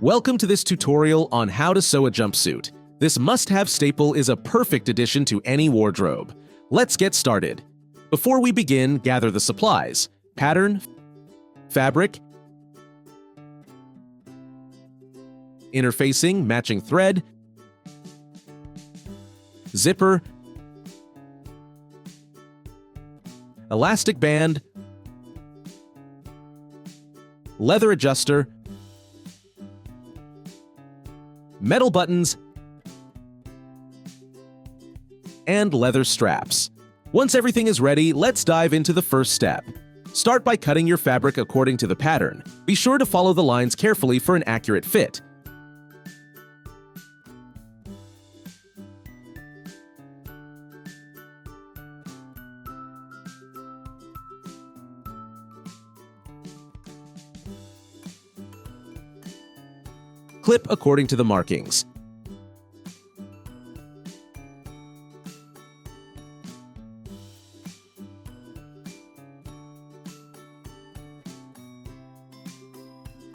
Welcome to this tutorial on how to sew a jumpsuit. This must-have staple is a perfect addition to any wardrobe. Let's get started. Before we begin, gather the supplies: pattern, fabric, interfacing, matching thread, zipper, elastic band, leather adjuster, metal buttons, and leather straps. Once everything is ready, let's dive into the first step. Start by cutting your fabric according to the pattern. Be sure to follow the lines carefully for an accurate fit. Clip according to the markings.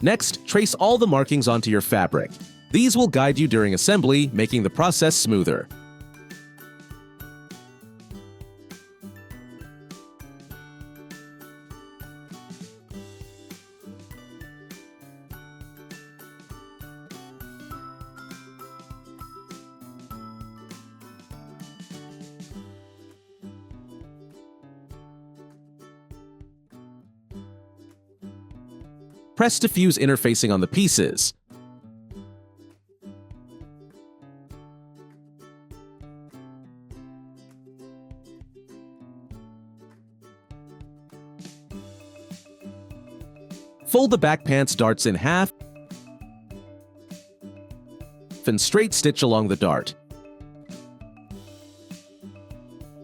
Next, trace all the markings onto your fabric. These will guide you during assembly, making the process smoother. Press to fuse interfacing on the pieces. Fold the back pants darts in half and straight stitch along the dart.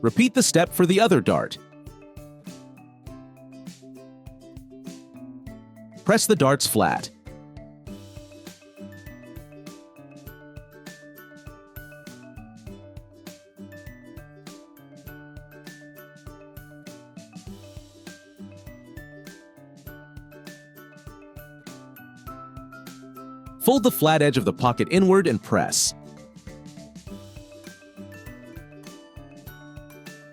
Repeat the step for the other dart. Press the darts flat. Fold the flat edge of the pocket inward and press.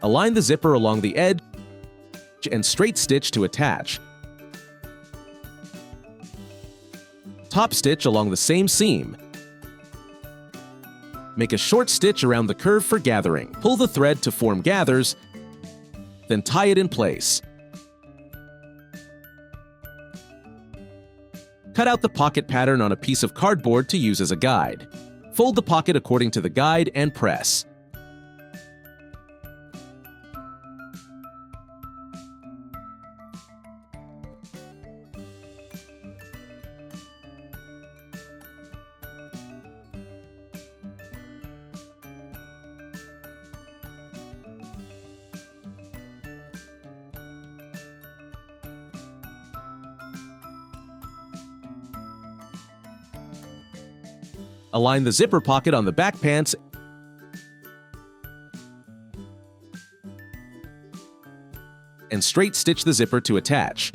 Align the zipper along the edge and straight stitch to attach. Top stitch along the same seam. Make a short stitch around the curve for gathering. Pull the thread to form gathers, then tie it in place. Cut out the pocket pattern on a piece of cardboard to use as a guide. Fold the pocket according to the guide and press. Align the zipper pocket on the back pants and straight stitch the zipper to attach.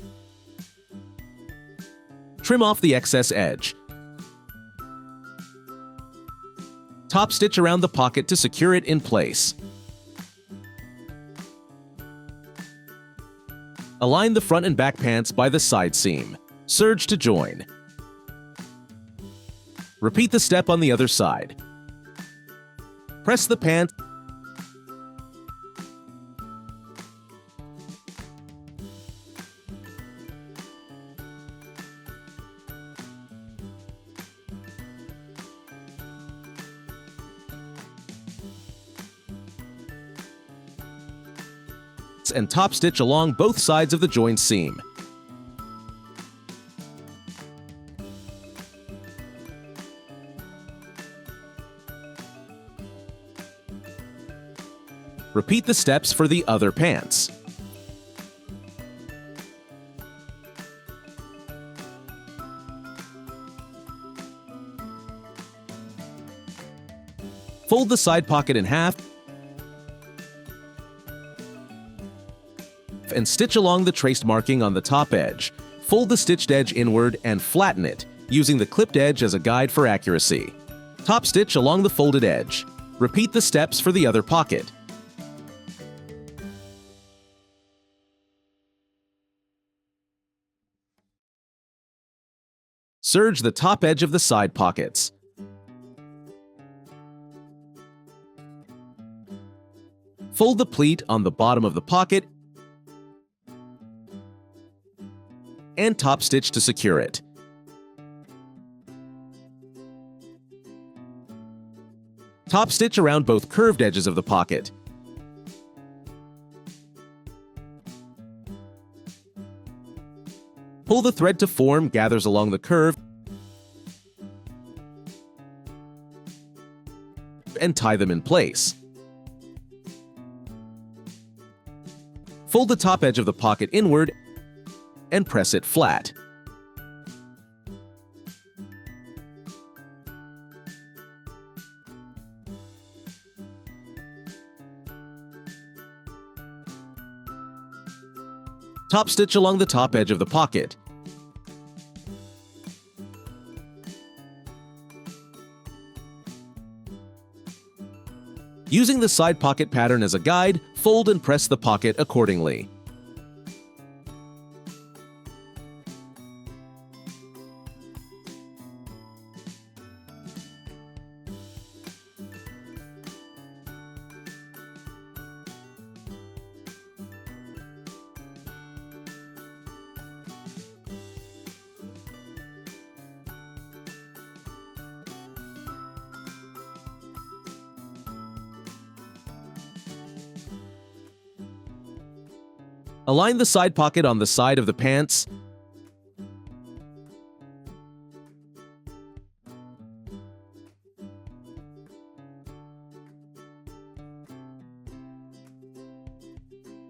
Trim off the excess edge. Top stitch around the pocket to secure it in place. Align the front and back pants by the side seam. Serge to join. Repeat the step on the other side. Press the pants and top stitch along both sides of the joined seam. Repeat the steps for the other pants. Fold the side pocket in half and stitch along the traced marking on the top edge. Fold the stitched edge inward and flatten it. using the clipped edge as a guide for accuracy. Top stitch along the folded edge. Repeat the steps for the other pocket. Serge the top edge of the side pockets. Fold the pleat on the bottom of the pocket and top stitch to secure it. Top stitch around both curved edges of the pocket. Pull the thread to form gathers along the curve and tie them in place. Fold the top edge of the pocket inward and press it flat. Top stitch along the top edge of the pocket. Using the side pocket pattern as a guide, fold and press the pocket accordingly. Align the side pocket on the side of the pants.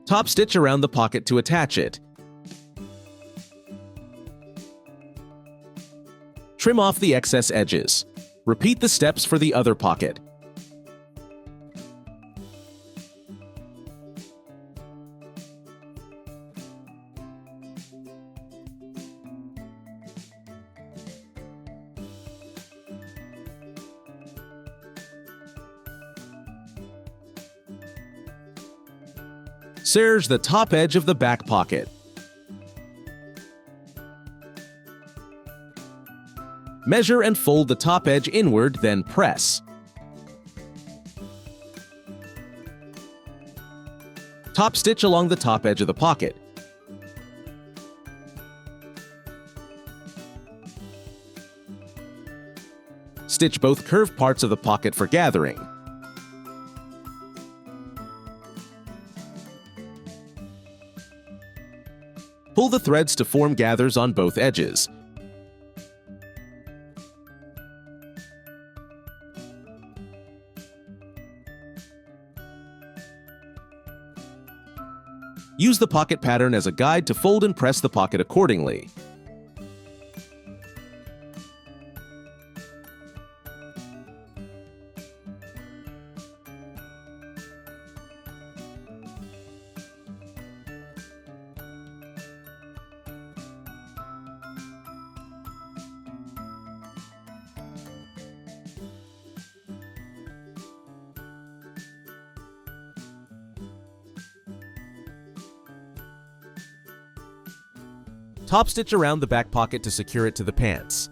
Top stitch around the pocket to attach it. Trim off the excess edges. Repeat the steps for the other pocket. Serge the top edge of the back pocket. Measure and fold the top edge inward, then press. Top stitch along the top edge of the pocket. Stitch both curved parts of the pocket for gathering. Pull the threads to form gathers on both edges. Use the pocket pattern as a guide to fold and press the pocket accordingly. Top stitch around the back pocket to secure it to the pants.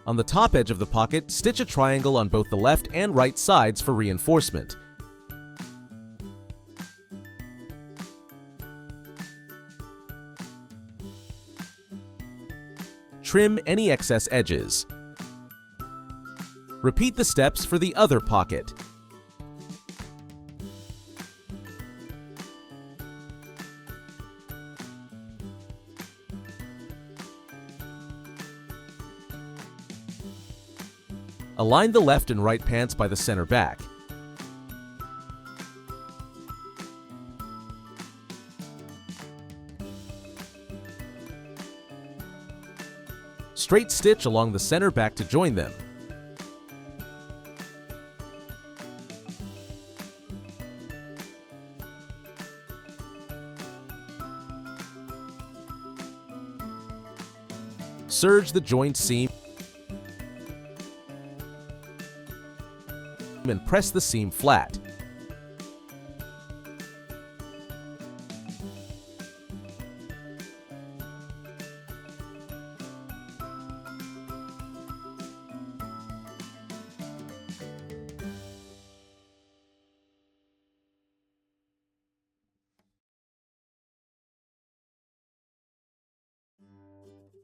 On the top edge of the pocket, stitch a triangle on both the left and right sides for reinforcement. Trim any excess edges. Repeat the steps for the other pocket. Align the left and right pants by the center back. Straight stitch along the center back to join them. Serge the joint seam and press the seam flat.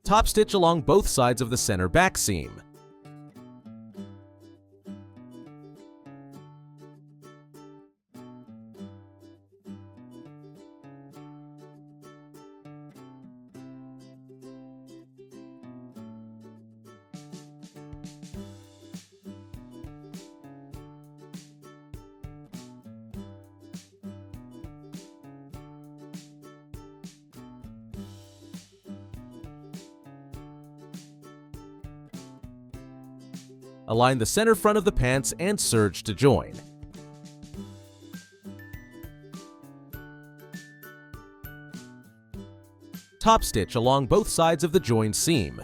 Top stitch along both sides of the center back seam. Align the center front of the pants and serge to join. Top stitch along both sides of the joined seam.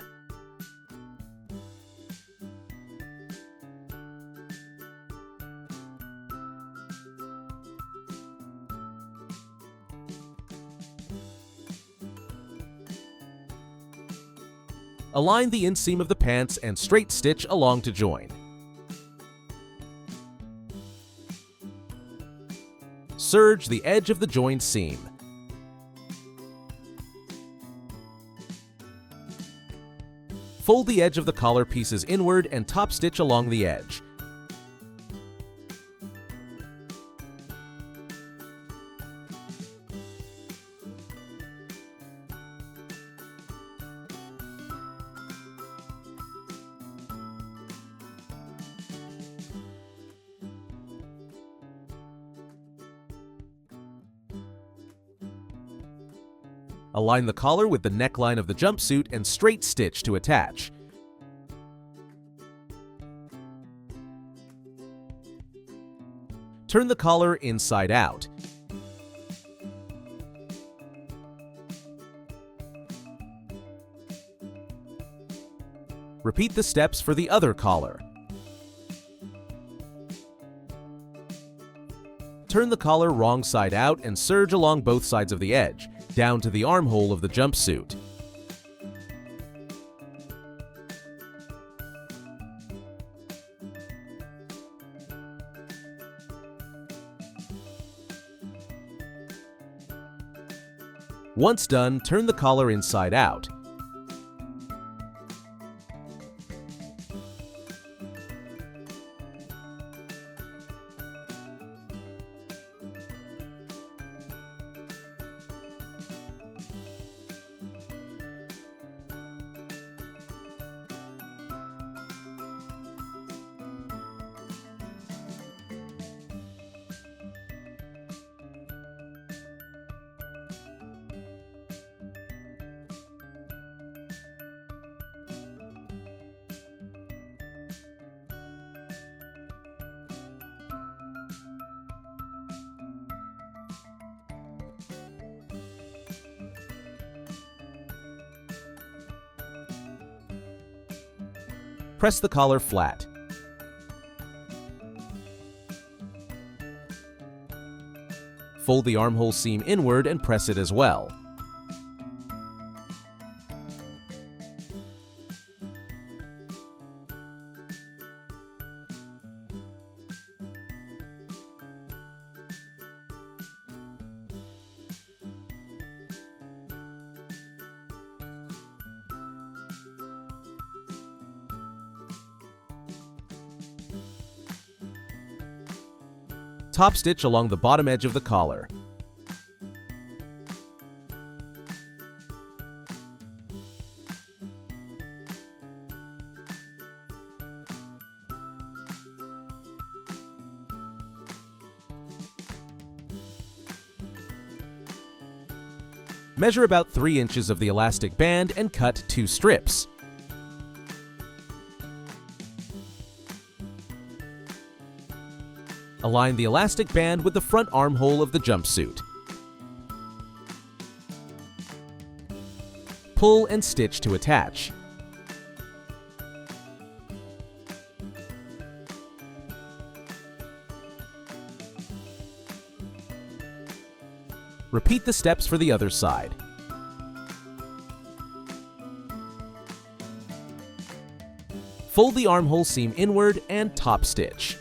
Align the inseam of the pants and straight stitch along to join. Serge the edge of the joined seam. Fold the edge of the collar pieces inward and top stitch along the edge. Align the collar with the neckline of the jumpsuit and straight stitch to attach. Turn the collar inside out. Repeat the steps for the other collar. Turn the collar wrong side out and serge along both sides of the edge, down to the armhole of the jumpsuit. Once done, turn the collar inside out. Press the collar flat. Fold the armhole seam inward and press it as well. Top stitch along the bottom edge of the collar. Measure about 3 inches of the elastic band and cut 2 strips. Align the elastic band with the front armhole of the jumpsuit. Pull and stitch to attach. Repeat the steps for the other side. Fold the armhole seam inward and top stitch.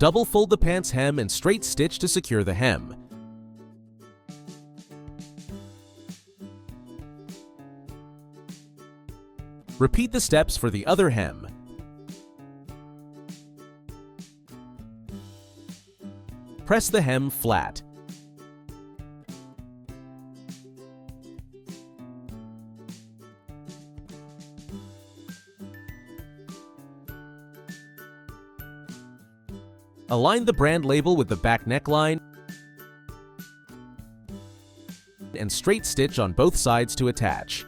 Double fold the pants hem and straight stitch to secure the hem. Repeat the steps for the other hem. Press the hem flat. Align the brand label with the back neckline and straight stitch on both sides to attach.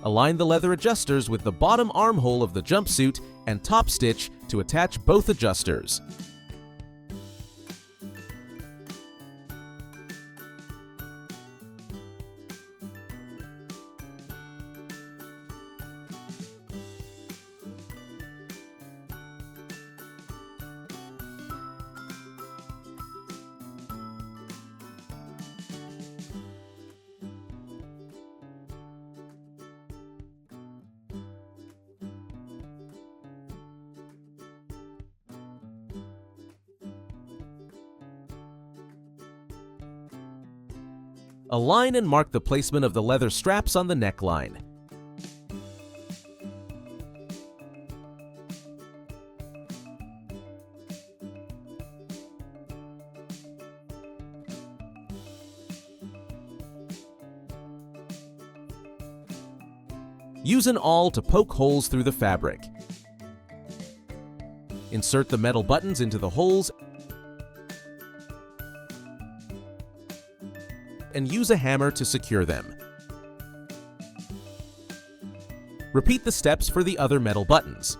Align the leather adjusters with the bottom armhole of the jumpsuit and top stitch to attach both adjusters. Align and mark the placement of the leather straps on the neckline. Use an awl to poke holes through the fabric. Insert the metal buttons into the holes and use a hammer to secure them. Repeat the steps for the other metal buttons.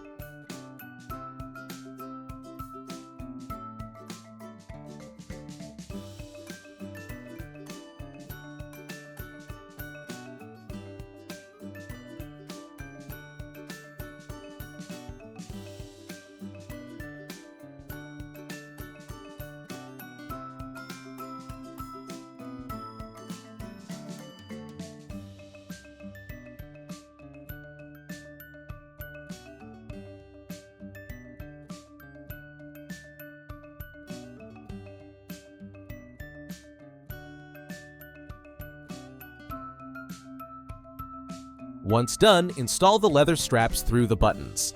Once done, install the leather straps through the buttons.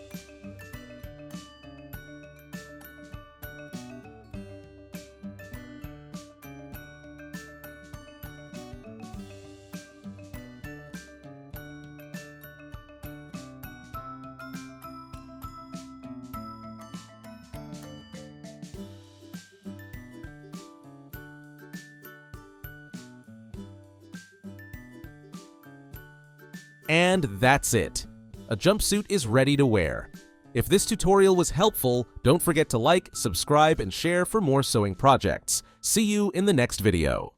And that's it. A jumpsuit is ready to wear. If this tutorial was helpful, don't forget to like, subscribe, and share for more sewing projects. See you in the next video.